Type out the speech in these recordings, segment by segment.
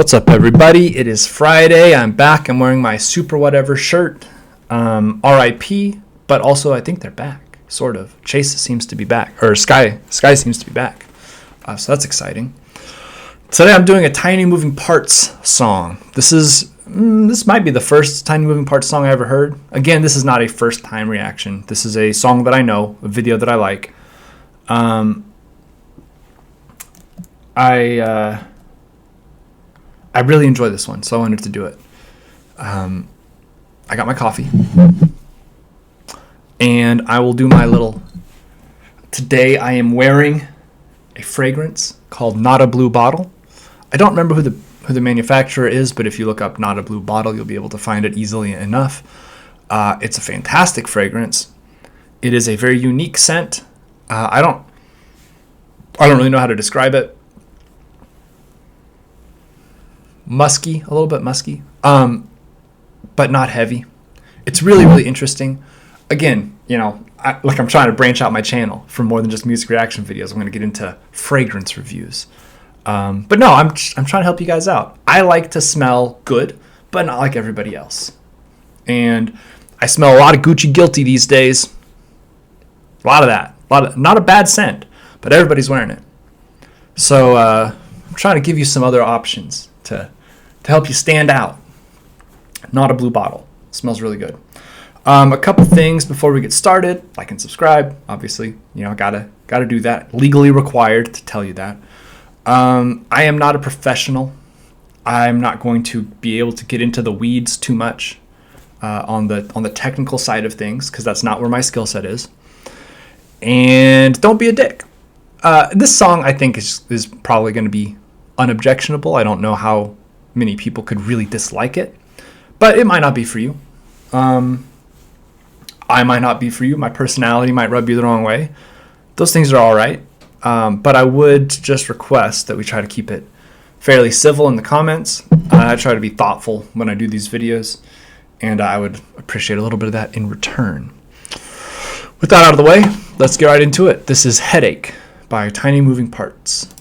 What's up, everybody? It is Friday. I'm back. I'm wearing my super whatever shirt. RIP, but also I think they're back, sort of. Chase seems to be back, or Sky seems to be back. So that's exciting. Today I'm doing a Tiny Moving Parts song. This might be the first Tiny Moving Parts song I ever heard. Again, this is not a first time reaction. This is a song that I know, a video that I like. I really enjoy this one, so I wanted to do it. I got my coffee, and I will do my little... Today I am wearing a fragrance called Not a Blue Bottle. I don't remember who the manufacturer is, but if you look up Not a Blue Bottle, you'll be able to find it easily enough. It's a fantastic fragrance. It is a very unique scent. I don't really know how to describe it. Musky, a little bit musky, but not heavy. It's really, really interesting. Again, I'm trying to branch out my channel for more than just music reaction videos. I'm going to get into fragrance reviews. But no, I'm trying to help you guys out. I like to smell good, but not like everybody else. And I smell a lot of Gucci Guilty these days. A lot of that. Not a bad scent, but everybody's wearing it. So I'm trying to give you some other options to help you stand out. Not a Blue Bottle. Smells really good. A couple things before we get started. Like and subscribe. Obviously, gotta do that. Legally required to tell you that. I am not a professional. I'm not going to be able to get into the weeds too much on the technical side of things, because that's not where my skill set is. And don't be a dick. This song, I think, is probably going to be unobjectionable. I don't know how many people could really dislike it, but it might not be for you. I might not be for you. My personality might rub you the wrong way. Those things are all right. But I would just request that we try to keep it fairly civil in the comments. I try to be thoughtful when I do these videos, and I would appreciate a little bit of that in return. With that out of the way, let's get right into it. This is Headache by Tiny Moving Parts.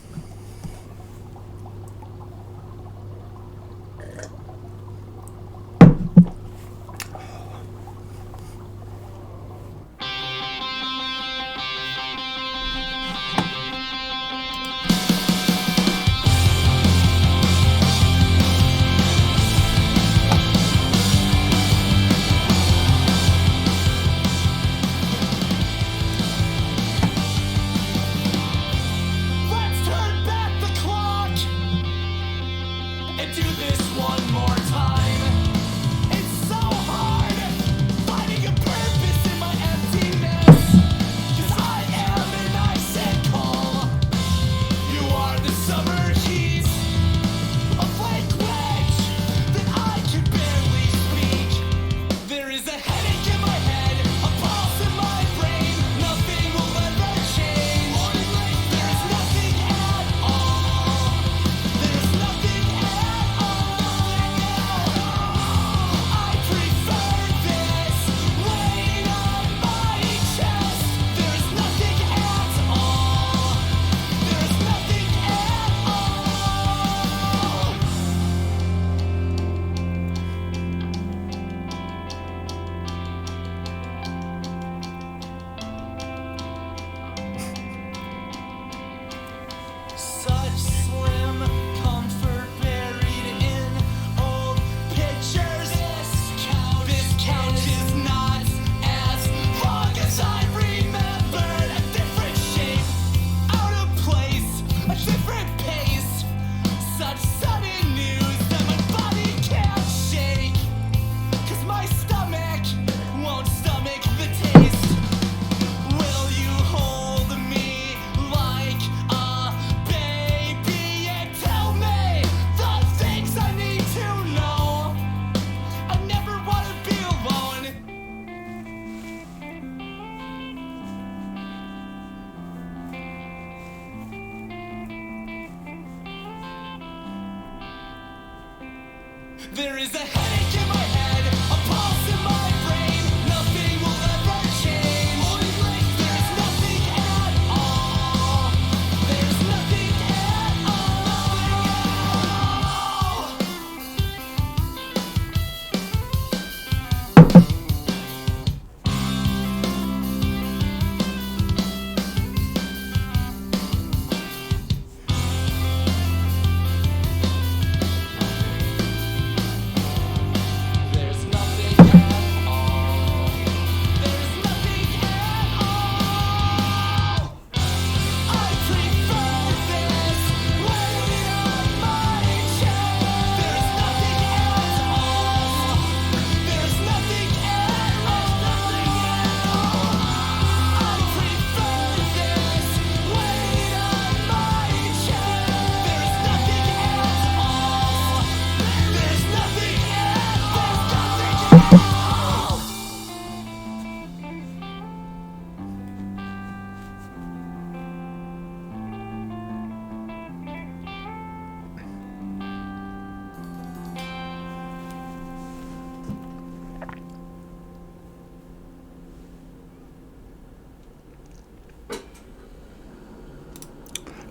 There is a headache in my head, a pulse in my brain. Nothing will ever change. There's nothing at all. There's nothing at all.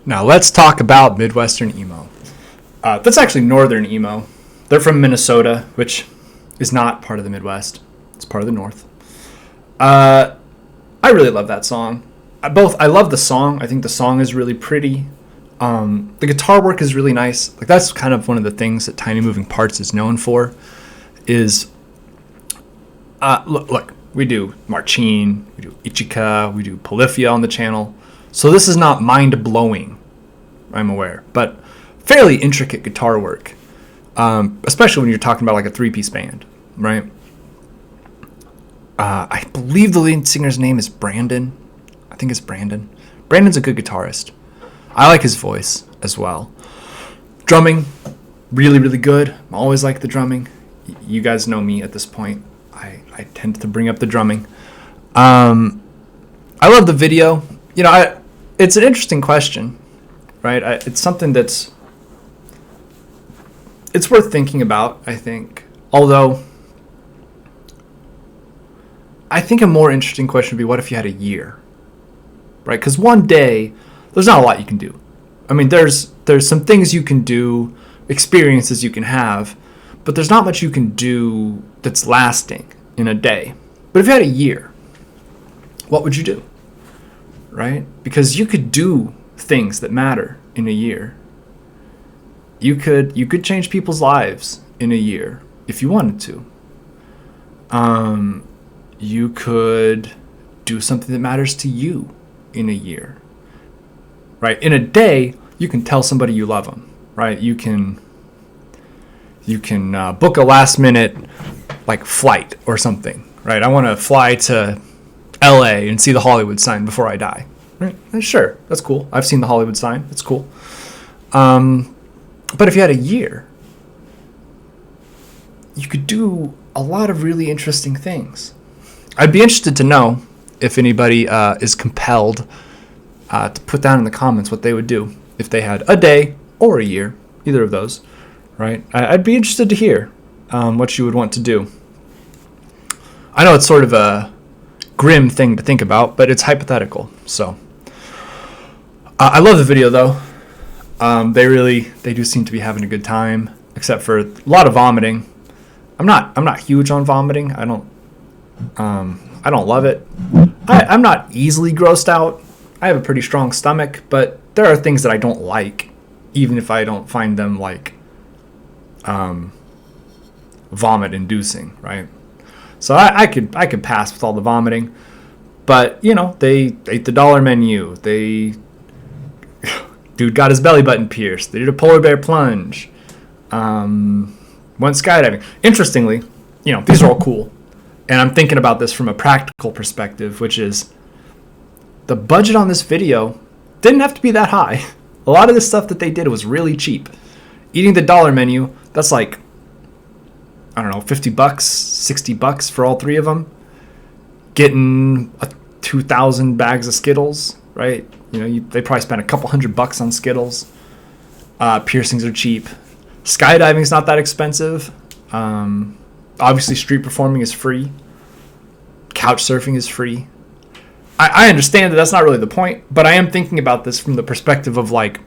Now let's talk about Midwestern emo. That's actually Northern emo. They're from Minnesota, which is not part of the Midwest. It's part of the North. I really love that song. I love the song. I think the song is really pretty. The guitar work is really nice. Like, that's kind of one of the things that Tiny Moving Parts is known for. Is look, we do Marcin, we do Ichika, we do Polyphia on the channel. So this is not mind-blowing, I'm aware, but fairly intricate guitar work, especially when you're talking about like a three-piece band, right? I believe the lead singer's name is Brandon. I think it's Brandon. Brandon's a good guitarist. I like his voice as well. Drumming, really, really good. I always like the drumming. You guys know me at this point. I tend to bring up the drumming. I love the video. You know, it's an interesting question, right? It's something it's worth thinking about, I think. Although, I think a more interesting question would be, what if you had a year, right? Because one day, there's not a lot you can do. I mean, there's some things you can do, experiences you can have, but there's not much you can do that's lasting in a day. But if you had a year, what would you do, right? Because you could do things that matter in a year. You could change people's lives in a year if you wanted to. You could do something that matters to you in a year, right? In a day, you can tell somebody you love them, right? You can book a last minute like flight or something, right? I want to fly to LA and see the Hollywood sign before I die, right? Sure, that's cool. I've seen the Hollywood sign. That's cool. But if you had a year, you could do a lot of really interesting things. I'd be interested to know if anybody is compelled to put down in the comments what they would do if they had a day or a year, either of those, right? I'd be interested to hear what you would want to do. I know it's sort of a grim thing to think about, but it's hypothetical. So I love the video though. They do seem to be having a good time, except for a lot of vomiting. I'm not huge on vomiting. I don't love it. I'm not easily grossed out. I have a pretty strong stomach, but there are things that I don't like, even if I don't find them like vomit inducing, right? So I could pass with all the vomiting, but you know, they ate the dollar menu. Dude got his belly button pierced. They did a polar bear plunge. Went skydiving. Interestingly, you know, these are all cool. And I'm thinking about this from a practical perspective, which is the budget on this video didn't have to be that high. A lot of the stuff that they did was really cheap. Eating the dollar menu, that's like, I don't know, $50, $60 for all three of them. Getting 2,000 bags of Skittles, right? You know, they probably spent a couple $100 on Skittles. Piercings are cheap. Skydiving's not that expensive. Obviously, street performing is free. Couch surfing is free. I understand that that's not really the point, but I am thinking about this from the perspective of like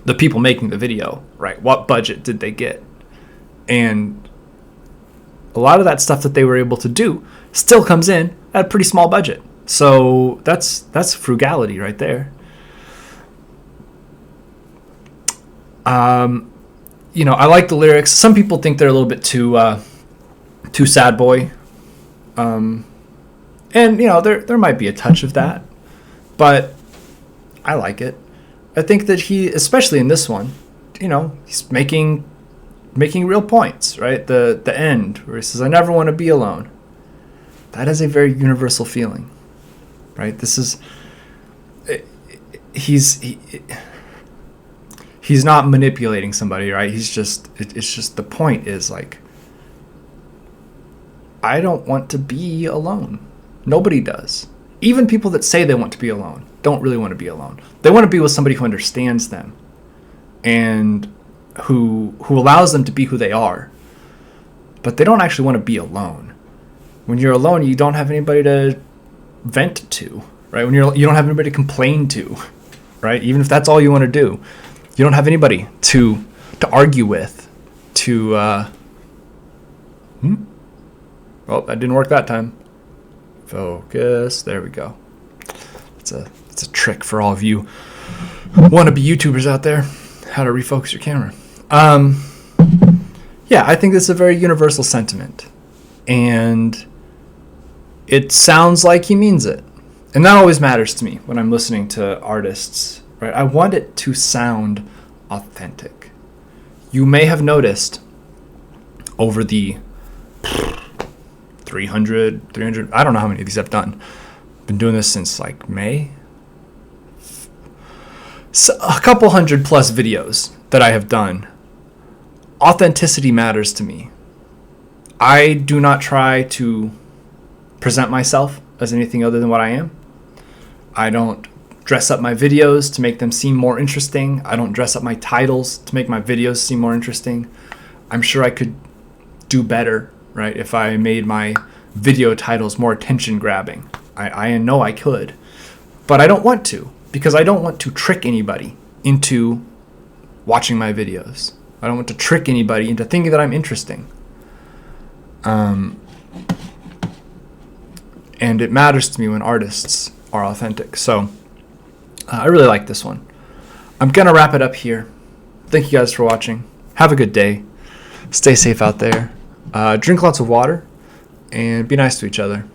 the people making the video, right? What budget did they get? And a lot of that stuff that they were able to do still comes in at a pretty small budget. So that's frugality right there. You know, I like the lyrics. Some people think they're a little bit too sad boy. And you know, there might be a touch of that, but I like it. I think that he, especially in this one, you know, he's making real points, right? The end where he says, "I never want to be alone." That is a very universal feeling, right? This is he's not manipulating somebody, right? It's just the point is like, I don't want to be alone. Nobody does. Even people that say they want to be alone don't really want to be alone. They want to be with somebody who understands them and who allows them to be who they are. But they don't actually want to be alone. When you're alone, you don't have anybody to vent to, right? When you don't have anybody to complain to. right? Even if that's all you want to do, you don't have anybody to argue with, to well, that didn't work that time. Focus. There we go. It's a trick for all of you wannabe YouTubers out there, how to refocus your camera. Yeah, I think this is a very universal sentiment, and it sounds like he means it. And that always matters to me when I'm listening to artists, right? I want it to sound authentic. You may have noticed over the 300, I don't know how many of these I've done. Been doing this since like May. So a couple hundred plus videos that I have done. Authenticity matters to me. I do not try to present myself as anything other than what I am. I don't dress up my videos to make them seem more interesting. I don't dress up my titles to make my videos seem more interesting. I'm sure I could do better, right, if I made my video titles more attention grabbing. I know I could, but I don't want to, because I don't want to trick anybody into watching my videos. I don't want to trick anybody into thinking that I'm interesting. And it matters to me when artists are authentic. So I really like this one. I'm going to wrap it up here. Thank you guys for watching. Have a good day. Stay safe out there. Drink lots of water and be nice to each other.